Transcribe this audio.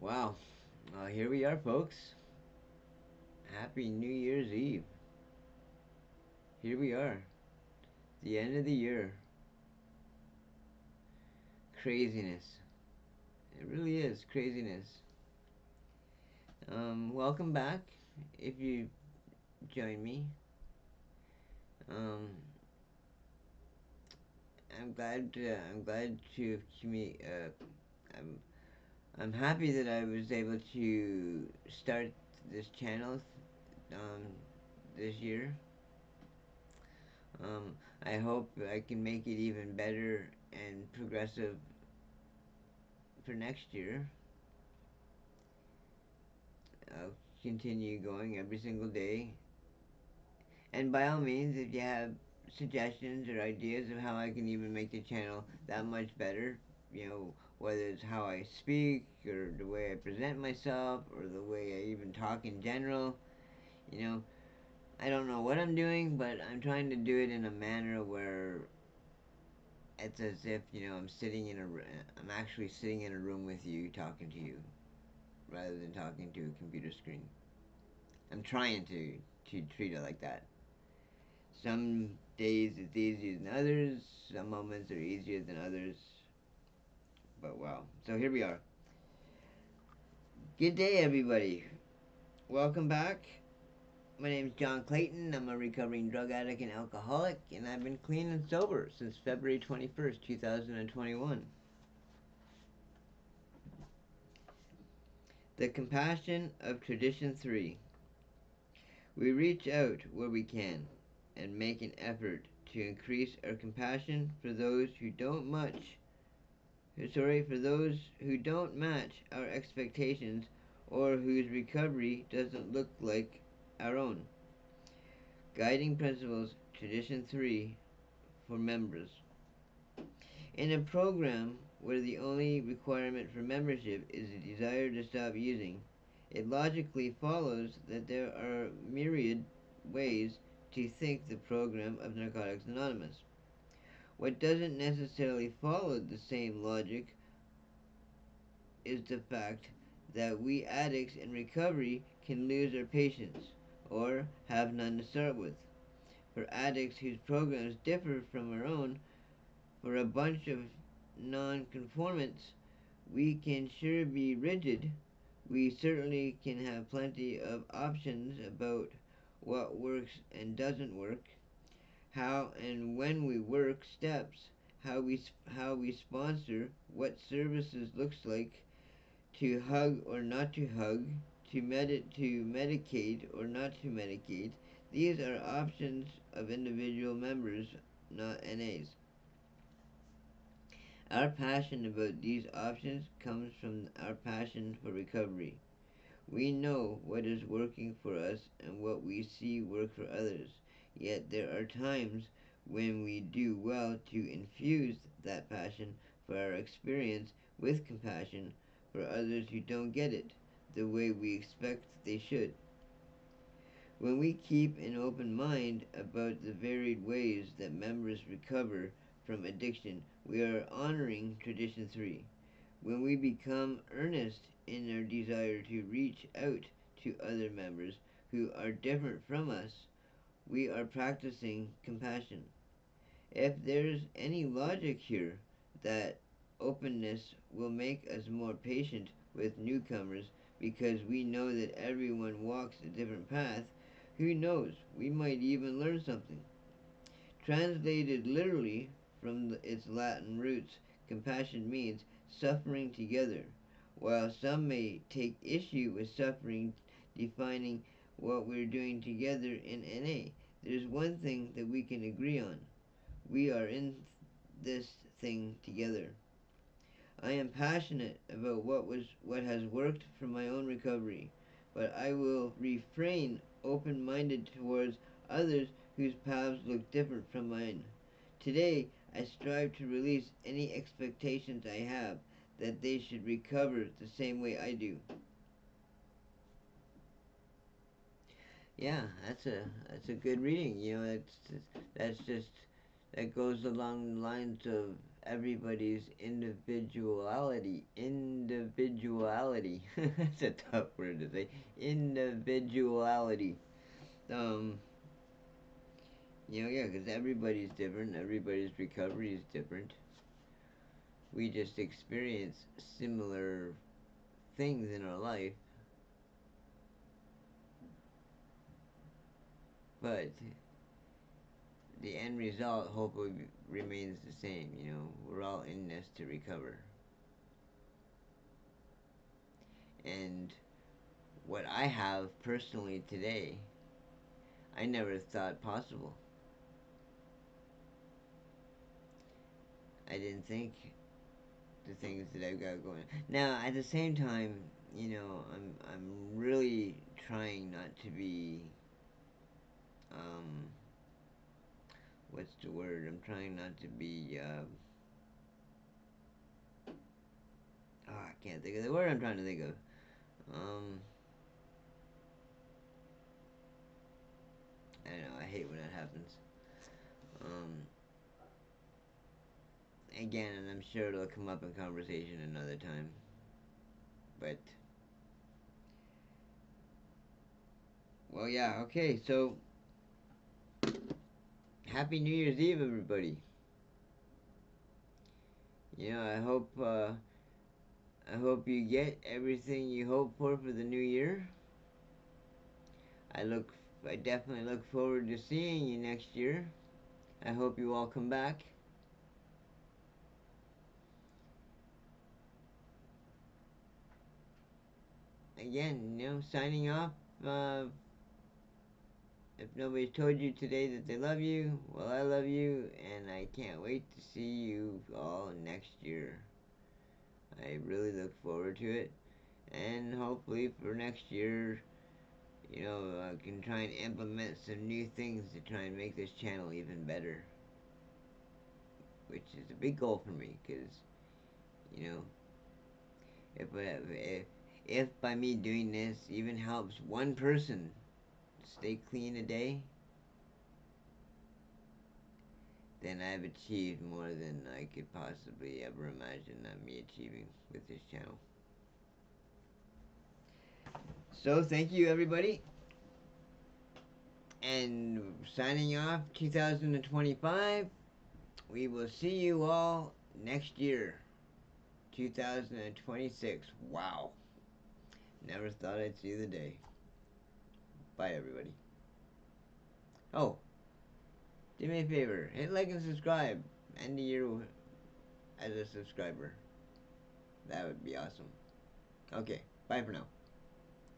Wow. Here we are, folks. Happy New Year's Eve. Here we are. The end of the year. Craziness. It really is craziness. Welcome back. If you join me, um, I'm glad to I'm I'm happy that I was able to start this channel um, this year. I hope I can make it even better and progressive for next year. I'll continue going every single day. And by all means, if you have suggestions or ideas of how I can even make the channel that much better, whether it's how I speak or the way I present myself or the way I even talk in general, you know, I don't know what I'm doing, but I'm trying to do it in a manner where it's as if, I'm actually sitting in a room with you talking to you rather than talking to a computer screen. I'm trying to treat it like that. Some days it's easier than others. Some moments are easier than others. But wow. So here we are. Good day, everybody. Welcome back. My name is John Clayton. I'm a recovering drug addict and alcoholic, and I've been clean and sober since February 21st, 2021. The Compassion of Tradition 3. We reach out where we can and make an effort to increase our compassion for those who don't for those who don't match our expectations or whose recovery doesn't look like our own. Guiding Principles Tradition 3 for members. In a program where the only requirement for membership is a desire to stop using, it logically follows that there are myriad ways to think the program of Narcotics Anonymous. What doesn't necessarily follow the same logic is the fact that we addicts in recovery can lose our patience or have none to start with. For addicts whose programs differ from our own, for a bunch of non-conformants, we can sure be rigid. We certainly can have plenty of options about what works and doesn't work, how and when we work steps, how we sponsor, what services looks like, to hug or not to hug, to medicate or not to medicate. These are options of individual members, not NAs. Our passion about these options comes from our passion for recovery. We know what is working for us and what we see work for others. Yet there are times when we do well to infuse that passion for our experience with compassion for others who don't get it the way we expect they should. When we keep an open mind about the varied ways that members recover from addiction, we are honoring Tradition 3. When we become earnest in our desire to reach out to other members who are different from us, we are practicing compassion. If there's any logic here, that openness will make us more patient with newcomers because we know that everyone walks a different path. Who knows, we might even learn something. Translated literally from its Latin roots, compassion means suffering together. While some may take issue with suffering defining what we're doing together in NA, there's one thing that we can agree on. We are in this thing together. I am passionate about what has worked for my own recovery, but I will refrain open-minded towards others whose paths look different from mine. Today, I strive to release any expectations I have that they should recover the same way I do. Yeah, that's a good reading. That's that goes along the lines of everybody's individuality. Individuality. That's a tough word to say. Individuality. Um, yeah, because everybody's different. Everybody's recovery is different. We just experience similar things in our life, but the end result hopefully remains the same. We're all in this to recover. And what I have personally today, I never thought possible. I didn't think the things that I've got going. Now, at the same time, I'm really trying not to be um what's the word? I'm trying not to be I can't think of the word I'm trying to think of. Um I don't know, I hate when that happens. Um Again, and I'm sure it'll come up in conversation another time. But well, yeah, okay. So, happy New Year's Eve, everybody. I hope you get everything you hope for the new year. I look I definitely look forward to seeing you next year. I hope you all come back. Again, signing off. Uh, if nobody's told you today that they love you, well, I love you, and I can't wait to see you all next year. I really look forward to it, and hopefully for next year, I can try and implement some new things to try and make this channel even better, which is a big goal for me. Because you know, if by me doing this even helps one person stay clean a day, then I've achieved more than I could possibly ever imagine me achieving with this channel. So thank you, everybody, and signing off 2025. We will see you all next year, 2026. Wow. Never thought I'd see the day. Bye, everybody. Oh, do me a favor. Hit like and subscribe. End the year as a subscriber. That would be awesome. Okay, bye for now.